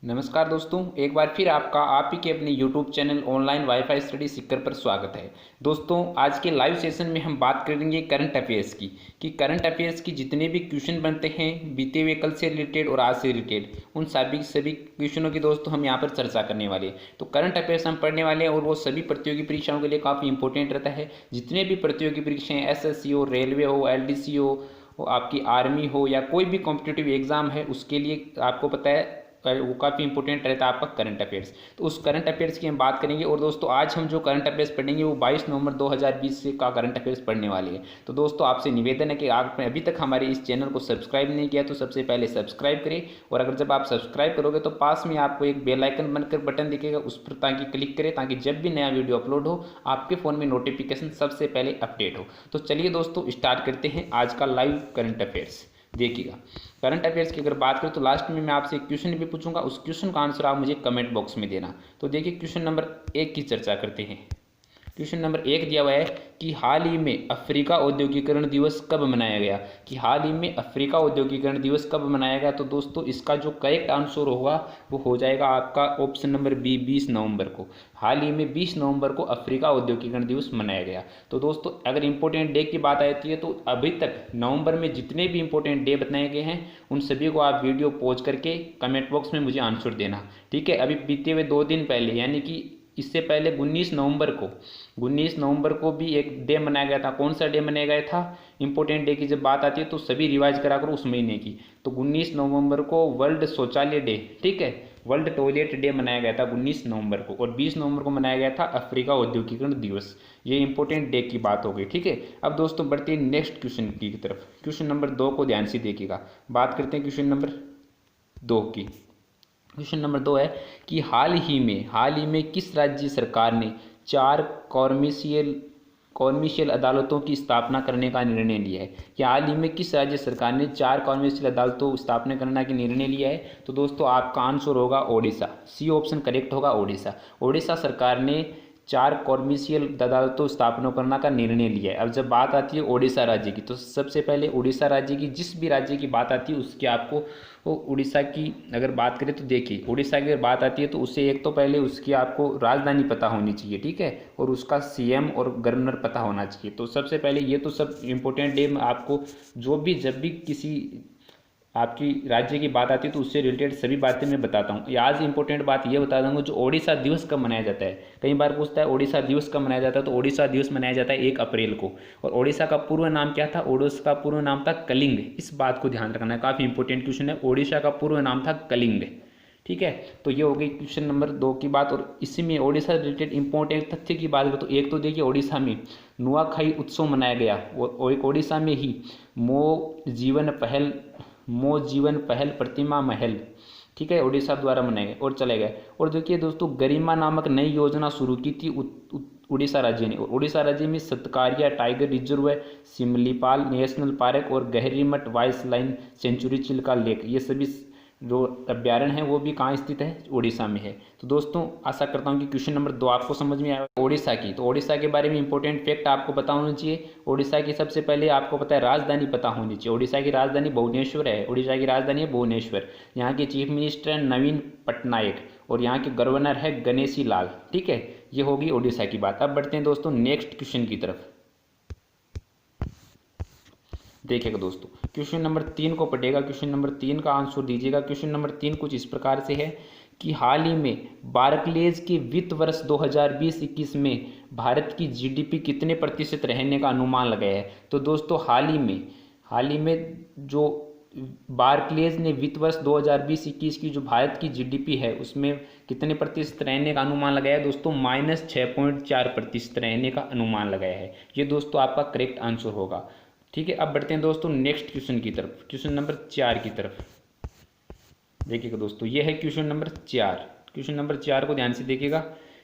नमस्कार दोस्तों, एक बार फिर आपका आप ही के अपने YouTube channel online wifi study Sikar पर स्वागत है। दोस्तों, आज के लाइव सेशन में हम बात करेंगे करंट अफेयर्स की कि करंट अफेयर्स की जितने भी क्वेश्चन बनते हैं बीते हुए कल से रिलेटेड और आज से रिलेटेड, उन सभी क्वेश्चनों की दोस्तों हम यहाँ पर चर्चा करने वाले हैं। तो करंट अफेयर्स हम पढ़ने वाले हैं और वो सभी प्रतियोगी परीक्षाओं के लिए काफ़ी इंपॉर्टेंट रहता है। जितने भी प्रतियोगी परीक्षाएँ SSC हो, रेलवे हो, LDC हो, आपकी आर्मी हो या कोई भी कॉम्पिटिटिव एग्जाम है, उसके लिए आपको पता है वो काफ़ी इंपॉर्टेंट रहता है आपका करंट अफेयर्स। तो उस करंट अफेयर्स की हम बात करेंगे। और दोस्तों, आज हम जो करंट अफेयर्स पढ़ेंगे वो 22 नवंबर 2020 से का करंट अफेयर्स पढ़ने वाले हैं। तो दोस्तों, आपसे निवेदन है कि आपने अभी तक हमारे इस चैनल को सब्सक्राइब नहीं किया तो सबसे पहले सब्सक्राइब करें। और अगर जब आप सब्सक्राइब करोगे तो पास में आपको एक बेल आइकन बनकर बटन दिखेगा, उस पर ताकि क्लिक करें ताकि जब भी नया वीडियो अपलोड हो आपके फ़ोन में नोटिफिकेशन सबसे पहले अपडेट हो। तो चलिए दोस्तों, स्टार्ट करते हैं आज का लाइव करंट अफेयर्स। देखिएगा, करंट अफेयर्स की अगर बात करें तो लास्ट में मैं आपसे एक क्वेश्चन भी पूछूंगा, उस क्वेश्चन का आंसर आप मुझे कमेंट बॉक्स में देना। तो देखिए, क्वेश्चन नंबर 1 की चर्चा करते हैं। क्वेश्चन नंबर 1 दिया हुआ है कि हाल ही में अफ्रीका औद्योगिकरण दिवस कब मनाया गया। कि हाल ही में अफ्रीका औद्योगिकरण दिवस कब मनाया गया। तो दोस्तों, इसका जो करेक्ट आंसर होगा वो हो जाएगा आपका ऑप्शन नंबर बी, 20 नवंबर को। हाल ही में 20 नवंबर को अफ्रीका औद्योगिकरण दिवस मनाया गया। तो दोस्तों, अगर इंपॉर्टेंट डे की बात आती है तो अभी तक नवंबर में जितने भी इंपॉर्टेंट डे बताए गए हैं उन सभी को आप वीडियो पॉज करके कमेंट बॉक्स में मुझे आंसर देना, ठीक है। अभी बीते हुए 2 दिन पहले, यानी कि इससे पहले 19 नवंबर को भी एक डे मनाया गया था। कौन सा डे मनाया गया था? इंपॉर्टेंट डे की जब बात आती है तो सभी रिवाइज करा करो उस महीने की। तो 19 नवंबर को वर्ल्ड शौचालय डे, ठीक है, वर्ल्ड टॉयलेट डे मनाया गया था 19 नवंबर को। और 20 नवंबर को मनाया गया था अफ्रीका औद्योगिकरण दिवस। ये इंपॉर्टेंट डे की बात हो गई, ठीक है। अब दोस्तों, बढ़ते हैं नेक्स्ट क्वेश्चन की तरफ। क्वेश्चन नंबर 2 को ध्यान से देखिएगा। बात करते हैं क्वेश्चन नंबर 2 की। क्वेश्चन नंबर 2 है कि हाल ही में किस राज्य सरकार ने 4 कॉमर्शियल अदालतों की स्थापना करने का निर्णय लिया है। कि हाल ही में किस राज्य सरकार ने 4 कॉमर्शियल अदालतों की स्थापना करने का निर्णय लिया है। तो दोस्तों, आपका आंसर होगा ओडिशा। सी ऑप्शन करेक्ट होगा, ओडिशा। ओडिशा सरकार ने 4 कॉमर्शियल अदालतों स्थापना करने का निर्णय लिया है। अब जब बात आती है ओडिशा राज्य की, तो सबसे पहले उड़ीसा राज्य की, जिस भी राज्य की बात आती है उसकी आपको उड़ीसा की अगर बात करें तो देखिए, उड़ीसा की अगर बात आती है तो उससे एक तो पहले उसकी आपको राजधानी पता होनी चाहिए, ठीक है, और उसका CM और गवर्नर पता होना चाहिए। तो सबसे पहले ये तो सब इंपॉर्टेंट डे आपको जब भी किसी आपकी राज्य की बात आती है तो उससे रिलेटेड सभी बातें मैं बताता हूँ। आज इंपॉर्टेंट बात ये बता दूंगा, जो ओडिशा दिवस कब मनाया जाता है। कई बार पूछता है ओडिशा दिवस कब मनाया जाता है। तो ओडिशा दिवस मनाया जाता है 1 अप्रैल को। और ओडिशा का पूर्व नाम क्या था? ओडिशा का पूर्व नाम था कलिंग। इस बात को ध्यान रखना है, काफ़ी इंपॉर्टेंट क्वेश्चन है। ओडिशा का पूर्व नाम था कलिंग, ठीक है। तो ये हो गई क्वेश्चन नंबर 2 की बात। और इसी में ओडिशा रिलेटेड इंपॉर्टेंट तथ्य की बात करें तो एक तो देखिए, ओडिशा में नुआखाई उत्सव मनाया गया और एक ओडिशा में ही मो जीवन पहल प्रतिमा महल, ठीक है, उड़ीसा द्वारा मनाए गए और चले गए। और देखिए दोस्तों, गरिमा नामक नई योजना शुरू की थी उड़ीसा राज्य ने। और उड़ीसा राज्य में सतकारिया tiger reserve, Similipal national park और गहरीमठ wild line century, Chilka lake, ये सभी जो अभ्यारण्य है वो भी कहाँ स्थित है? उड़ीसा में है। तो दोस्तों, आशा करता हूँ कि क्वेश्चन नंबर 2 आपको समझ में आया। ओडिशा की, तो ओडिशा के बारे में इंपॉर्टेंट फैक्ट आपको पता होना चाहिए। ओडिशा की सबसे पहले आपको पता है राजधानी पता होनी चाहिए। ओडिशा की राजधानी भुवनेश्वर है। ओडिशा की राजधानी है भुवनेश्वर। यहाँ के चीफ मिनिस्टर है नवीन पटनायक और यहाँ के गवर्नर है गणेशी लाल, ठीक है। ये होगी ओडिशा की बात। अब बढ़ते हैं दोस्तों नेक्स्ट क्वेश्चन की तरफ। देखिएगा दोस्तों, क्वेश्चन नंबर 3 को पढ़ेगा। क्वेश्चन नंबर 3 का आंसर दीजिएगा। क्वेश्चन नंबर 3 कुछ इस प्रकार से है कि हाल ही में बार्कलेज के वित्त वर्ष 2020-21 में भारत की GDP कितने प्रतिशत रहने का अनुमान लगाया है। तो दोस्तों, हाल ही में जो बार्कलेज ने वित्त वर्ष 2020-21 की जो भारत की GDP है उसमें कितने प्रतिशत रहने का अनुमान लगाया है दोस्तों? -6.4% रहने का अनुमान लगाया है। ये दोस्तों आपका करेक्ट आंसर होगा, ठीक है। अब बढ़ते हैं दोस्तों नेक्स्ट क्वेश्चन की तरफ, क्वेश्चन नंबर 4 की तरफ। देखिएगा दोस्तों, ये है क्वेश्चन नंबर 4। क्वेश्चन नंबर 4 को ध्यान से देखिएगा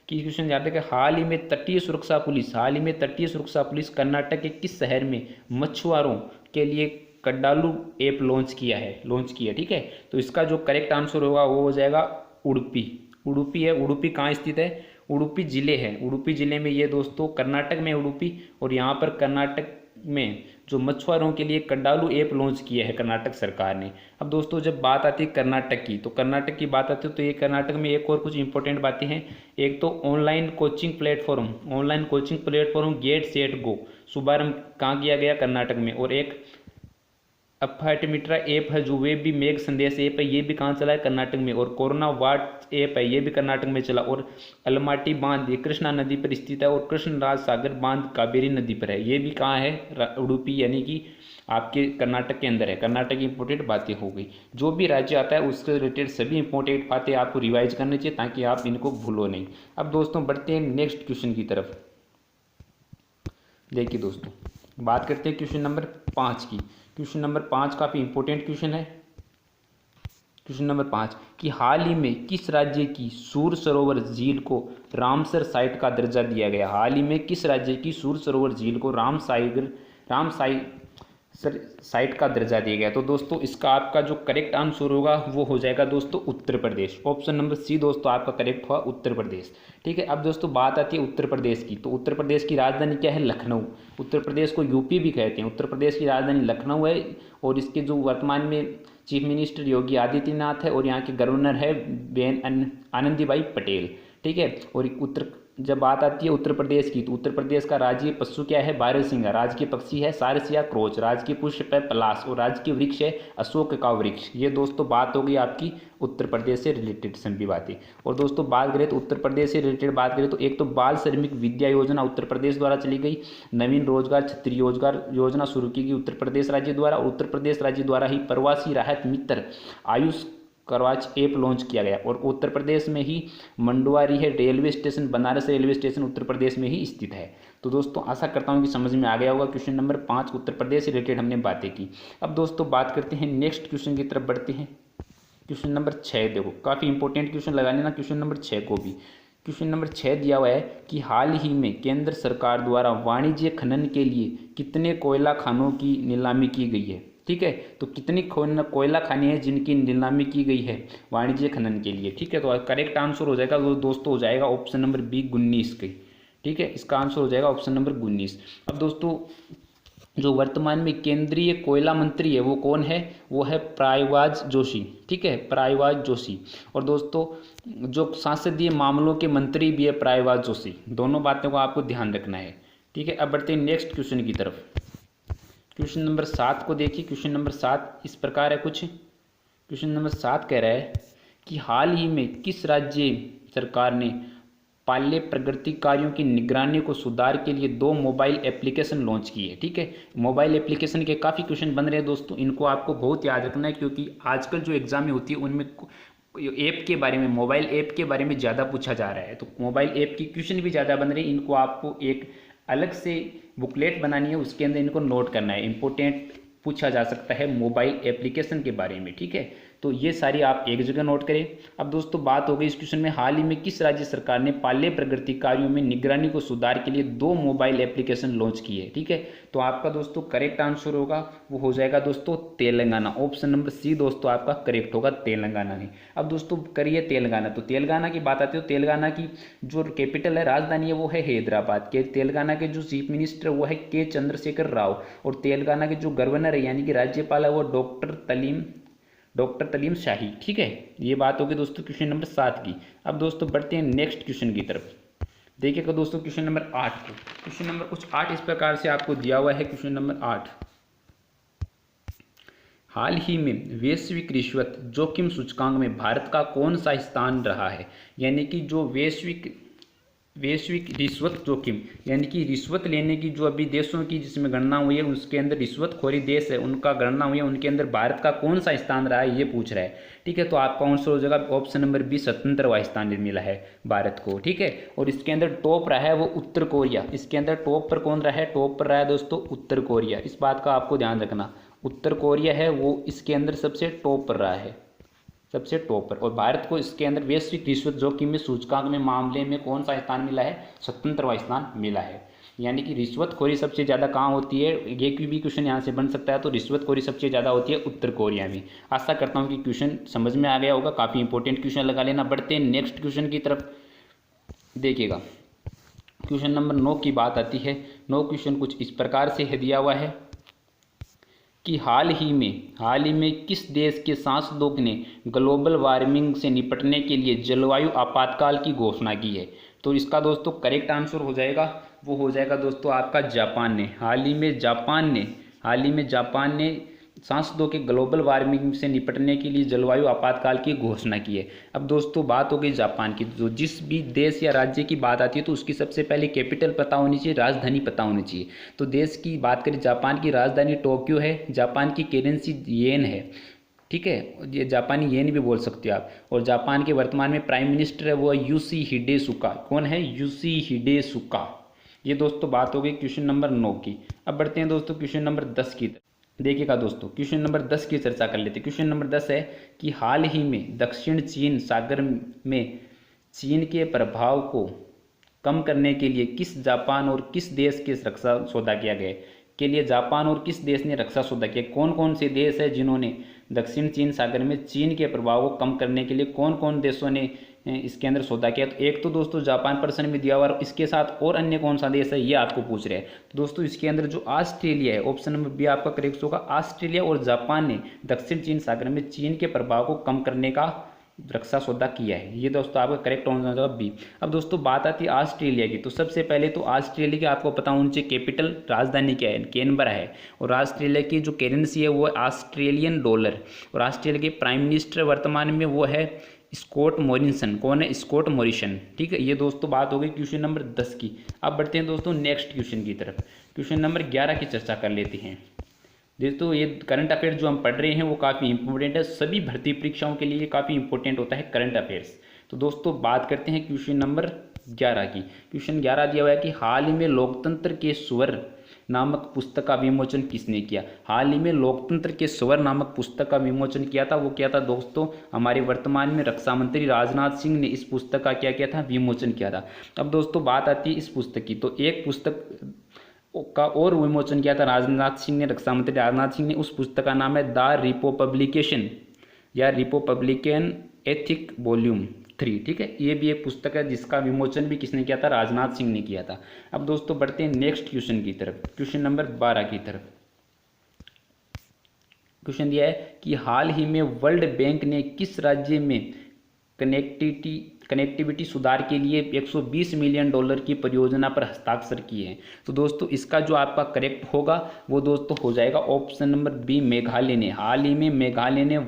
कि क्वेश्चन याद है कि हाल ही में तटीय सुरक्षा पुलिस कर्नाटक के किस शहर में मछुआरों के लिए कड्डालू ऐप लॉन्च किया। ठीक है, तो इसका जो करेक्ट आंसर होगा वो हो जाएगा उडुपी। उडुपी है, उडुपी कहाँ स्थित है? उडुपी जिले है, उडुपी जिले में ये दोस्तों कर्नाटक में उडुपी। और यहाँ पर कर्नाटक में जो मछुआरों के लिए कड्डालू ऐप लॉन्च किया है कर्नाटक सरकार ने। अब दोस्तों जब बात आती है कर्नाटक की, तो कर्नाटक की बात आती है तो ये कर्नाटक में एक और कुछ इंपॉर्टेंट बातें हैं। एक तो online coaching platform get set go शुभारंभ कहाँ किया गया? कर्नाटक में। और एक अफाटिमिट्रा ऐप है जो वेब भी मेघ संदेश ऐप है, ये भी कहाँ चला है? कर्नाटक में। और कोरोना वाट ऐप है, ये भी कर्नाटक में चला। और अलमाटी बांध ये कृष्णा नदी पर स्थित है, और कृष्णराज सागर बांध कावेरी नदी पर है, ये भी कहाँ है? उडुपी, यानी कि आपके कर्नाटक के अंदर है। कर्नाटक की इंपॉर्टेंट बातें हो गई। जो भी राज्य आता है उससे रिलेटेड सभी इंपॉर्टेंट बातें आपको रिवाइज करनी चाहिए ताकि आप इनको भूलो नहीं। अब दोस्तों बढ़ते हैं नेक्स्ट क्वेश्चन की तरफ। देखिए दोस्तों, बात करते हैं क्वेश्चन नंबर 5 की। क्वेश्चन नंबर 5 काफ़ी इंपॉर्टेंट क्वेश्चन है। क्वेश्चन नंबर 5 कि हाल ही में किस राज्य की सूर सरोवर झील को रामसर साइट का दर्जा दिया गया? हाल ही में किस राज्य की सूर सरोवर झील को रामसाई साइट का दर्जा दिया गया? तो दोस्तों इसका आपका जो करेक्ट आंसर होगा वो हो जाएगा दोस्तों Uttar Pradesh. Option number C दोस्तों आपका करेक्ट हुआ, उत्तर प्रदेश। ठीक है, अब दोस्तों बात आती है उत्तर प्रदेश की। तो उत्तर प्रदेश की राजधानी क्या है? लखनऊ। उत्तर प्रदेश को यूपी भी कहते हैं। उत्तर प्रदेश की राजधानी लखनऊ है, और इसके जो वर्तमान में चीफ मिनिस्टर योगी आदित्यनाथ है, और यहाँ के गवर्नर है बेन आनंदीबाई पटेल। ठीक है, और जब बात आती है उत्तर प्रदेश की, तो उत्तर प्रदेश का राज्य पशु क्या है? बारहसिंगा। राजकीय पक्षी है सारसिया क्रोच। राजकीय पुष्प है पलाश, और राजकीय वृक्ष है अशोक का वृक्ष। ये दोस्तों बात हो गई आपकी उत्तर प्रदेश से रिलेटेड सभी बातें। और दोस्तों बात करें तो उत्तर प्रदेश से रिलेटेड बात करें तो एक तो बाल श्रमिक विद्या योजना उत्तर प्रदेश द्वारा चली गई। नवीन रोजगार छत्री रोजगार योजना शुरू की गई उत्तर प्रदेश राज्य द्वारा। और उत्तर प्रदेश राज्य द्वारा ही प्रवासी राहत मित्र आयुष करवाच ऐप लॉन्च किया गया। और उत्तर प्रदेश में ही मंडुआरी है railway station, Banaras railway station Uttar Pradesh में ही स्थित है। तो दोस्तों आशा करता हूँ कि समझ में आ गया होगा। क्वेश्चन नंबर 5 उत्तर प्रदेश से रिलेटेड हमने बातें की। अब दोस्तों बात करते हैं नेक्स्ट क्वेश्चन की तरफ बढ़ते हैं। क्वेश्चन नंबर 6 देखो, काफ़ी इंपॉर्टेंट क्वेश्चन लगा लेना क्वेश्चन नंबर 6 को भी। क्वेश्चन नंबर 6 दिया हुआ है कि हाल ही में केंद्र सरकार द्वारा वाणिज्य खनन के लिए कितने कोयला खानों की नीलामी की गई है? ठीक है, तो कितनी कोयला खानी है जिनकी नीलामी की गई है वाणिज्य खनन के लिए? ठीक है, तो करेक्ट आंसर हो जाएगा वो दोस्तों हो जाएगा ऑप्शन नंबर बी 19 की। ठीक है, इसका आंसर हो जाएगा ऑप्शन नंबर 19। अब दोस्तों जो वर्तमान में केंद्रीय कोयला मंत्री है वो कौन है? वो है प्रह्लाद जोशी। ठीक है, प्रह्लाद जोशी। और दोस्तों जो संसदीय मामलों के मंत्री भी है प्रह्लाद जोशी। दोनों बातों को आपको ध्यान रखना है। ठीक है, अब बढ़ते हैं नेक्स्ट क्वेश्चन की तरफ। क्वेश्चन नंबर 7 को देखिए। क्वेश्चन नंबर 7 इस प्रकार है कुछ। क्वेश्चन नंबर 7 कह रहा है कि हाल ही में किस राज्य सरकार ने पाल्य प्रगति कार्यों की निगरानी को सुधार के लिए 2 मोबाइल एप्लीकेशन लॉन्च किए? ठीक है, मोबाइल एप्लीकेशन के काफ़ी क्वेश्चन बन रहे हैं दोस्तों, इनको आपको बहुत याद रखना है क्योंकि आजकल जो एग्जाम होती है उनमें ऐप के बारे में, मोबाइल ऐप के बारे में ज़्यादा पूछा जा रहा है। तो मोबाइल ऐप की क्वेश्चन भी ज़्यादा बन रहे हैं, इनको आपको एक अलग से बुकलेट बनानी है, उसके अंदर इनको नोट करना है। इंपॉर्टेंट पूछा जा सकता है मोबाइल एप्लीकेशन के बारे में। ठीक है, तो ये सारी आप एक जगह नोट करें। अब दोस्तों बात हो गई इस क्वेश्चन में हाल ही में किस राज्य सरकार ने पाल्य प्रगति कार्यों में निगरानी को सुधार के लिए 2 मोबाइल एप्लीकेशन लॉन्च किए है? ठीक है, तो आपका दोस्तों करेक्ट आंसर होगा वो हो जाएगा दोस्तों तेलंगाना। ऑप्शन नंबर सी दोस्तों आपका करेक्ट होगा, तेलंगाना नहीं। अब दोस्तों करिए तेलंगाना। तो तेलंगाना की बात आती है, तेलंगाना की जो कैपिटल है, राजधानी है वो है हैदराबाद के। तेलंगाना के जो चीफ मिनिस्टर वो है के चंद्रशेखर राव। और तेलंगाना के जो गवर्नर है यानी कि राज्यपाल है वो डॉक्टर तलीम शाही। ठीक है, ये बात होगी दोस्तों क्वेश्चन नंबर 7 की। अब दोस्तों बढ़ते हैं नेक्स्ट क्वेश्चन की तरफ। देखिएगा दोस्तों क्वेश्चन नंबर 8 को। क्वेश्चन नंबर कुछ 8 इस प्रकार से आपको दिया हुआ है। क्वेश्चन नंबर 8, हाल ही में वैश्विक रिश्वत जोखिम सूचकांक में भारत का कौन सा स्थान रहा है? यानी कि जो वैश्विक रिश्वत जोखिम यानी कि रिश्वत लेने की जो अभी देशों की जिसमें गणना हुई है उसके अंदर रिश्वतखोरी देश है उनका गणना हुई है, उनके अंदर भारत का कौन सा स्थान रहा है ये पूछ रहा है। ठीक है, तो आपका आंसर हो जाएगा ऑप्शन नंबर बी 17वां स्थान मिला है भारत को। ठीक है, और इसके अंदर टॉप रहा है वो उत्तर कोरिया। इसके अंदर टॉप पर कौन रहा है? टॉप पर रहा है दोस्तों उत्तर कोरिया। इस बात का आपको ध्यान रखना, उत्तर कोरिया है वो इसके अंदर सबसे टॉप पर रहा है। सबसे टॉप पर। और भारत को इसके अंदर वैश्विक रिश्वत जोखिम में सूचकांक में मामले में कौन सा स्थान मिला है? 77वां स्थान मिला है। यानी कि रिश्वतखोरी सबसे ज़्यादा कहाँ होती है, ये भी क्वेश्चन यहाँ से बन सकता है। तो रिश्वतखोरी सबसे ज़्यादा होती है उत्तर कोरिया में। आशा करता हूँ कि क्वेश्चन समझ में आ गया होगा, काफ़ी इंपॉर्टेंट क्वेश्चन लगा लेना। बढ़ते हैं नेक्स्ट क्वेश्चन की तरफ। देखिएगा क्वेश्चन नंबर 9 की बात आती है। 9 क्वेश्चन कुछ इस प्रकार से है दिया हुआ है कि हाल ही में किस देश के सांसदों ने ग्लोबल वार्मिंग से निपटने के लिए जलवायु आपातकाल की घोषणा की है? तो इसका दोस्तों करेक्ट आंसर हो जाएगा, वो हो जाएगा दोस्तों आपका जापान ने। हाल ही में जापान ने सांसदों के ग्लोबल वार्मिंग से निपटने के लिए जलवायु आपातकाल की घोषणा की है। अब दोस्तों बात हो गई जापान की। तो जिस भी देश या राज्य की बात आती है तो उसकी सबसे पहले कैपिटल पता होनी चाहिए, राजधानी पता होनी चाहिए। तो देश की बात करें, जापान की राजधानी टोक्यो है, जापान की करेंसी येन है, ठीक है, ये जापानी येन भी बोल सकते हो आप। और जापान के वर्तमान में प्राइम मिनिस्टर है वो यूसी हिडेसुका। कौन है? यूसी हिडेसुका। ये दोस्तों बात हो गई क्वेश्चन नंबर 9 की। अब बढ़ते हैं दोस्तों क्वेश्चन नंबर 10 की तरफ। देखिएगा दोस्तों क्वेश्चन नंबर 10 की चर्चा कर लेते हैं। क्वेश्चन नंबर 10 है कि हाल ही में दक्षिण चीन सागर में चीन के प्रभाव को कम करने के लिए किस जापान और किस देश के रक्षा सौदा किया गया के लिए जापान और किस देश ने रक्षा सौदा किया? कौन कौन से देश है जिन्होंने दक्षिण चीन सागर में चीन के प्रभाव को कम करने के लिए कौन कौन देशों ने इसके अंदर सौदा किया? तो एक तो दोस्तों जापान प्रश्न में दिया हुआ, और इसके साथ और अन्य कौन सा देश है ये आपको पूछ रहे हैं। तो दोस्तों इसके अंदर जो ऑस्ट्रेलिया है, ऑप्शन नंबर बी आपका करेक्ट होगा। ऑस्ट्रेलिया और जापान ने दक्षिण चीन सागर में चीन के प्रभाव को कम करने का रक्षा सौदा किया है। ये दोस्तों आपका करेक्ट आंसर होगा बी। अब दोस्तों बात आती है ऑस्ट्रेलिया की। तो सबसे पहले तो ऑस्ट्रेलिया की आपको पता होनी चाहिए कैपिटल, राजधानी क्या है? कैनबरा है। और ऑस्ट्रेलिया की जो करेंसी है वो ऑस्ट्रेलियन डॉलर। और ऑस्ट्रेलिया के प्राइम मिनिस्टर वर्तमान में वो है स्कॉट मॉरिसन। कौन है? Scott Morrison. ठीक है, ये दोस्तों बात हो गई क्वेश्चन नंबर 10 की। अब बढ़ते हैं दोस्तों नेक्स्ट क्वेश्चन की तरफ। क्वेश्चन नंबर 11 की चर्चा कर लेते हैं। दोस्तों ये करंट अफेयर जो हम पढ़ रहे हैं वो काफ़ी इंपॉर्टेंट है, सभी भर्ती परीक्षाओं के लिए काफ़ी इंपॉर्टेंट होता है करंट अफेयर्स। तो दोस्तों बात करते हैं क्वेश्चन नंबर 11 की। क्वेश्चन 11 दिया हुआ है कि हाल ही में लोकतंत्र के स्वर नामक पुस्तक का विमोचन किसने किया? हाल ही में लोकतंत्र के स्वर नामक पुस्तक का विमोचन किया था, वो क्या था दोस्तों? हमारे वर्तमान में रक्षा मंत्री राजनाथ सिंह ने इस पुस्तक का क्या किया था? विमोचन किया था। अब दोस्तों बात आती है इस पुस्तक की। तो एक पुस्तक का और विमोचन किया था राजनाथ सिंह ने, रक्षा मंत्री राजनाथ सिंह ने। उस पुस्तक का नाम है द रिपब्लिकेशन या रिपब्लिकन एथिक वॉल्यूम 3। ठीक है, ये भी एक पुस्तक है जिसका विमोचन भी किसने किया था? राजनाथ सिंह ने किया था। अब दोस्तों बढ़ते हैं नेक्स्ट क्वेश्चन की तरफ, क्वेश्चन नंबर 12 की तरफ। क्वेश्चन दिया है कि हाल ही में वर्ल्ड बैंक ने किस राज्य में कनेक्टिविटी सुधार के लिए $120 मिलियन की परियोजना पर हस्ताक्षर किए हैं? तो दोस्तों इसका जो आपका करेक्ट होगा वो दोस्तों हो जाएगा ऑप्शन नंबर बी, मेघालय ने। हाल ही में मेघालय ने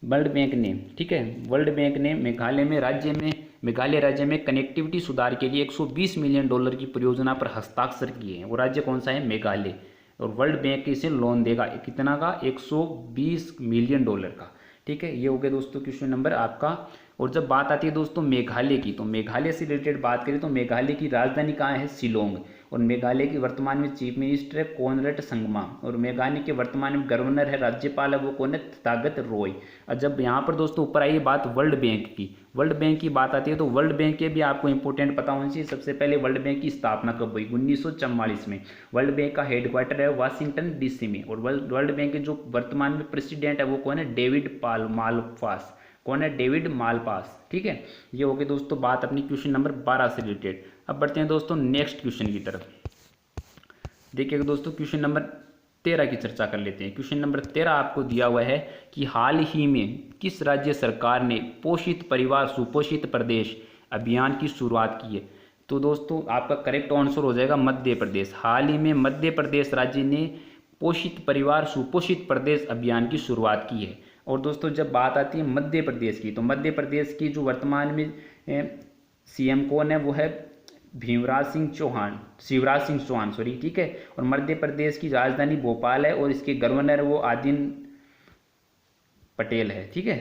वर्ल्ड बैंक ने, ठीक है, वर्ल्ड बैंक ने मेघालय राज्य में कनेक्टिविटी सुधार के लिए $120 मिलियन की परियोजना पर हस्ताक्षर किए हैं। वो राज्य कौन सा है? मेघालय। और वर्ल्ड बैंक इसे लोन देगा कितना का? $120 मिलियन का। ठीक है, ये हो गया दोस्तों क्वेश्चन नंबर आपका। और जब बात आती है दोस्तों मेघालय की, तो मेघालय से रिलेटेड बात करें तो मेघालय की राजधानी कहाँ है? शिलोंग। और मेघालय के वर्तमान में चीफ मिनिस्टर है कॉनरेड संगमा। और मेघालय के वर्तमान में गवर्नर है, राज्यपाल है, वो कौन है? तथागत रॉय। और जब यहाँ पर दोस्तों ऊपर आई बात वर्ल्ड बैंक की बात आती है तो वर्ल्ड बैंक के भी आपको इंपॉर्टेंट पता होना चाहिए। सबसे पहले वर्ल्ड बैंक की स्थापना कब हुई? 1944 में। वर्ल्ड बैंक का हेडक्वार्टर है वाशिंगटन डीसी में। और वर्ल्ड बैंक के जो वर्तमान में प्रेसिडेंट है वो कौन है? David Malpass. कौन है? David Malpass. ठीक है, ये हो गई दोस्तों बात अपनी क्वेश्चन नंबर 12 से रिलेटेड। अब बढ़ते हैं दोस्तों नेक्स्ट क्वेश्चन की तरफ। देखिएगा दोस्तों क्वेश्चन नंबर 13 की चर्चा कर लेते हैं। क्वेश्चन नंबर 13 आपको दिया हुआ है कि हाल ही में किस राज्य सरकार ने पोषित परिवार सुपोषित प्रदेश अभियान की शुरुआत की है? तो दोस्तों आपका करेक्ट आंसर हो जाएगा मध्य प्रदेश। हाल ही में मध्य प्रदेश राज्य ने पोषित परिवार सुपोषित प्रदेश अभियान की शुरुआत की है। और दोस्तों जब बात आती है मध्य प्रदेश की, तो मध्य प्रदेश की जो वर्तमान में सीएम कौन है? वो है शिवराज सिंह चौहान सॉरी। ठीक है, और मध्य प्रदेश की राजधानी भोपाल है और इसके गवर्नर वो आदिन पटेल है। ठीक है,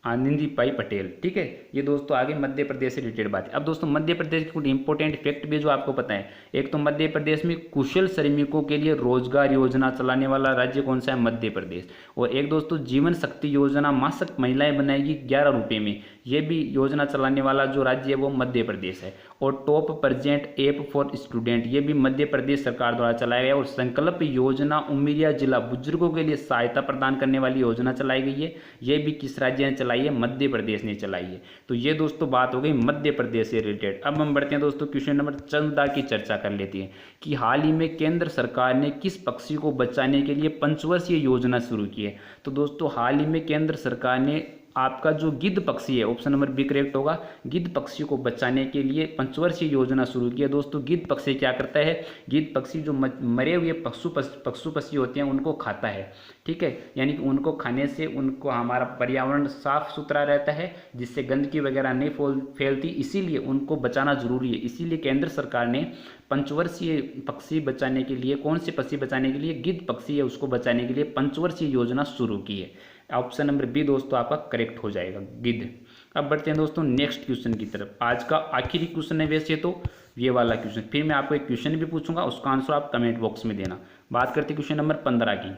आनंदीभाई पटेल। ठीक है, ये दोस्तों आगे मध्य प्रदेश से रिलेटेड बात है। अब दोस्तों मध्य प्रदेश के कुछ इंपॉर्टेंट फैक्ट भी जो आपको पता है। एक तो मध्य प्रदेश में कुशल श्रमिकों के लिए रोजगार योजना चलाने वाला राज्य कौन सा है? मध्य प्रदेश। और एक दोस्तों जीवन शक्ति योजना मासिक महिलाएं बनाएगी 11 रुपये में, ये भी योजना चलाने वाला जो राज्य है वो मध्य प्रदेश है। और top present app for student, ये भी मध्य प्रदेश सरकार द्वारा चलाया गया। और संकल्प योजना उमरिया जिला बुजुर्गों के लिए सहायता प्रदान करने वाली योजना चलाई गई है, ये भी किस राज्य ने चलाई है? मध्य प्रदेश ने चलाई है। तो ये दोस्तों बात हो गई मध्य प्रदेश से रिलेटेड। अब हम बढ़ते हैं दोस्तों क्वेश्चन नंबर 14 की चर्चा कर लेते हैं कि हाल ही में केंद्र सरकार ने किस पक्षी को बचाने के लिए पंचवर्षीय योजना शुरू की है? तो दोस्तों हाल ही में केंद्र सरकार ने आपका जो गिद्ध पक्षी है, ऑप्शन नंबर बी करेक्ट होगा, गिद्ध पक्षी को बचाने के लिए पंचवर्षीय योजना शुरू की है। दोस्तों गिद्ध पक्षी क्या करता है? गिद्ध पक्षी जो मरे हुए पशु पक्षी होते हैं उनको खाता है। ठीक है, यानी कि उनको खाने से उनको हमारा पर्यावरण साफ सुथरा रहता है, जिससे गंदगी वगैरह नहीं फैलती, इसीलिए उनको बचाना जरूरी है। इसीलिए केंद्र सरकार ने पंचवर्षीय पक्षी बचाने के लिए, कौन से पक्षी बचाने के लिए? गिद्ध पक्षी है, उसको बचाने के लिए पंचवर्षीय योजना शुरू की है। ऑप्शन नंबर बी दोस्तों आपका करेक्ट हो जाएगा, गिद्ध। अब बढ़ते हैं दोस्तों नेक्स्ट क्वेश्चन की तरफ। आज का आखिरी क्वेश्चन है वैसे तो ये वाला क्वेश्चन, फिर मैं आपको एक क्वेश्चन भी पूछूंगा, उसका आंसर आप कमेंट बॉक्स में देना। बात करते हैं क्वेश्चन नंबर 15 की,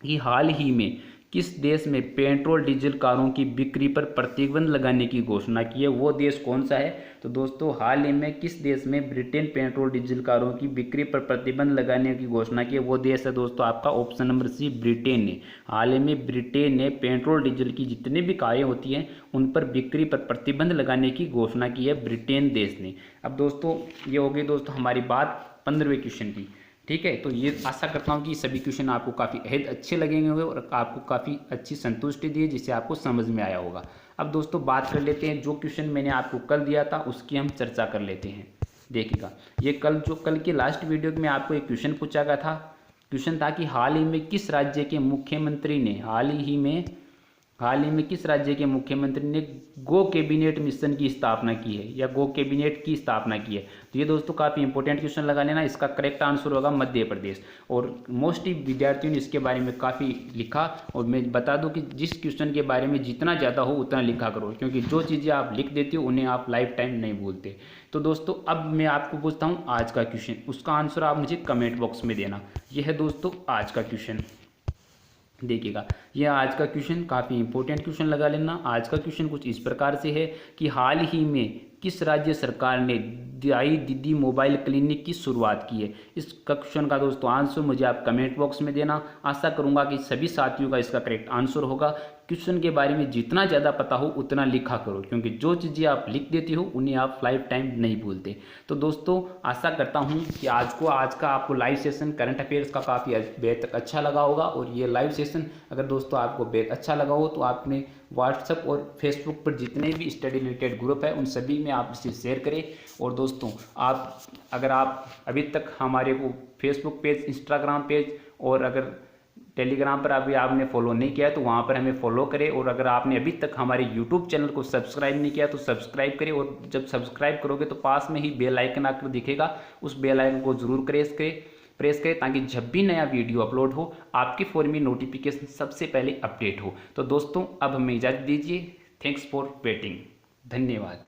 कि हाल ही में किस देश में पेट्रोल डीजल कारों की बिक्री पर प्रतिबंध लगाने की घोषणा की है? वो देश कौन सा है? तो दोस्तों हाल ही में किस देश में ब्रिटेन पेट्रोल डीजल कारों की बिक्री पर प्रतिबंध लगाने की घोषणा की है? वो देश है दोस्तों आपका ऑप्शन नंबर सी, ब्रिटेन ने। हाल ही में ब्रिटेन ने पेट्रोल डीजल की जितनी भी कारें होती हैं उन पर बिक्री पर प्रतिबंध लगाने की घोषणा की है ब्रिटेन देश ने। अब दोस्तों ये हो गई दोस्तों हमारी बात 15वें क्वेश्चन की। ठीक है, तो ये आशा करता हूँ कि सभी क्वेश्चन आपको काफ़ी अहद अच्छे लगेंगे और आपको काफ़ी अच्छी संतुष्टि दी जिससे आपको समझ में आया होगा। अब दोस्तों बात कर लेते हैं, जो क्वेश्चन मैंने आपको कल दिया था उसकी हम चर्चा कर लेते हैं। देखिएगा, ये कल के लास्ट वीडियो में आपको एक क्वेश्चन पूछा गया था। क्वेश्चन था कि हाल ही में किस राज्य के मुख्यमंत्री ने किस राज्य के मुख्यमंत्री ने गो कैबिनेट मिशन की स्थापना की है, या गो कैबिनेट की स्थापना की है? तो ये दोस्तों काफ़ी इंपॉर्टेंट क्वेश्चन लगा लेना। इसका करेक्ट आंसर होगा मध्य प्रदेश। और मोस्टली विद्यार्थियों ने इसके बारे में काफ़ी लिखा, और मैं बता दूं कि जिस क्वेश्चन के बारे में जितना ज़्यादा हो उतना लिखा करो, क्योंकि जो चीज़ें आप लिख देते हो उन्हें आप लाइफ टाइम नहीं भूलते। तो दोस्तों अब मैं आपको पूछता हूँ आज का क्वेश्चन, उसका आंसर आप मुझे कमेंट बॉक्स में देना। यह है दोस्तों आज का क्वेश्चन। देखिएगा, यह आज का क्वेश्चन काफ़ी इंपॉर्टेंट क्वेश्चन लगा लेना। आज का क्वेश्चन कुछ इस प्रकार से है कि हाल ही में किस राज्य सरकार ने दाई दीदी मोबाइल क्लिनिक की शुरुआत की है? इस क्वेश्चन का दोस्तों आंसर मुझे आप कमेंट बॉक्स में देना। आशा करूंगा कि सभी साथियों का इसका करेक्ट आंसर होगा। क्वेश्चन के बारे में जितना ज़्यादा पता हो उतना लिखा करो, क्योंकि जो चीज़ें आप लिख देती हो उन्हें आप लाइफ टाइम नहीं भूलते। तो दोस्तों आशा करता हूँ कि आज का आपको लाइव सेशन करंट अफेयर्स का काफ़ी बेहद अच्छा लगा होगा। और ये लाइव सेशन अगर दोस्तों आपको बेहद अच्छा लगा हो तो आपने व्हाट्सएप और फेसबुक पर जितने भी स्टडी रिलेटेड ग्रुप है उन सभी में आप इसे शेयर करें। और दोस्तों अगर आप अभी तक हमारे को फेसबुक पेज, इंस्टाग्राम पेज और अगर टेलीग्राम पर अभी आपने फॉलो नहीं किया तो वहाँ पर हमें फॉलो करें। और अगर आपने अभी तक हमारे यूट्यूब चैनल को सब्सक्राइब नहीं किया तो सब्सक्राइब करें। और जब सब्सक्राइब करोगे तो पास में ही बेल आइकन आकर दिखेगा, उस बेल आइकन को जरूर प्रेस करें ताकि जब भी नया वीडियो अपलोड हो आपके फ़ोन में नोटिफिकेशन सबसे पहले अपडेट हो। तो दोस्तों अब हमें इजाज़त दीजिए। Thanks for waiting. धन्यवाद।